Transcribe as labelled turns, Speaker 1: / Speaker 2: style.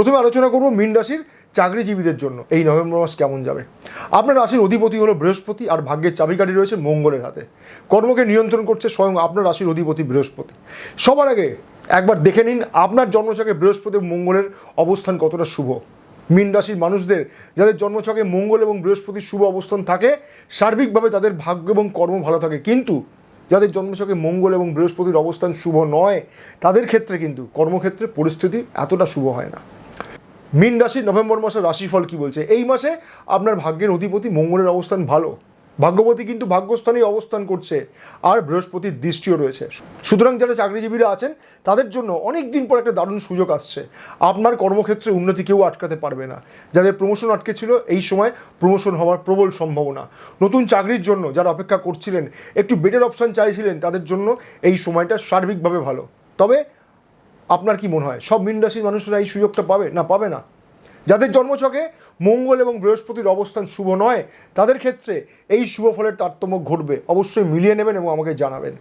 Speaker 1: প্রথমে আলোচনা করব মীন রাশির চাকরিজীবীদের জন্য এই নভেম্বর মাস কেমন যাবে। আপনার রাশির অধিপতি হলো বৃহস্পতি, আর ভাগ্যের চাবিকাঠি রয়েছে মঙ্গলের হাতে। কর্মকে নিয়ন্ত্রণ করছে স্বয়ং আপনার রাশির অধিপতি বৃহস্পতি। সবার আগে একবার দেখে নিন আপনার জন্মছকে বৃহস্পতি এবং মঙ্গলের অবস্থান কতটা শুভ। মীন রাশির মানুষদের যাদের জন্মছকে মঙ্গল এবং বৃহস্পতির শুভ অবস্থান থাকে, সার্বিকভাবে তাদের ভাগ্য এবং কর্ম ভালো থাকে। কিন্তু যাদের জন্মছকে মঙ্গল এবং বৃহস্পতির অবস্থান শুভ নয়, তাদের ক্ষেত্রে কিন্তু কর্মক্ষেত্রে পরিস্থিতি এতটা শুভ হয় না। মীন রাশির নভেম্বর মাসের রাশিফল কি বলছে? এই মাসে আপনার ভাগ্যের অধিপতি মঙ্গলের অবস্থান ভালো, ভাগ্যবতী কিন্তু ভাগ্যস্থানেই অবস্থান করছে, আর বৃহস্পতির দৃষ্টিও রয়েছে। সুতরাং যারা চাকরিজীবীরা আছেন তাদের জন্য অনেক দিন পর একটা দারুণ সুযোগ আসছে। আপনার কর্মক্ষেত্রে উন্নতি কেউ আটকাতে পারবে না। যাদের প্রমোশন আটকে ছিল, এই সময় প্রমোশন হওয়ার প্রবল সম্ভাবনা। নতুন চাকরির জন্য যারা অপেক্ষা করছিলেন, একটু বেটার অপশান চাইছিলেন, তাদের জন্য এই সময়টা সার্বিকভাবে ভালো। তবে আপনার কি মনে হয় সব মীন রাশির মানুষরা এই সুযোগটা পাবে? না, পাবে না। যাদের জন্মছকে মঙ্গল এবং বৃহস্পতির অবস্থান শুভ নয়, তাদের ক্ষেত্রে এই শুভ ফলের তারতম্য ঘটবে। অবশ্যই মিলিয়ে নেবেন এবং আমাকে জানাবেন।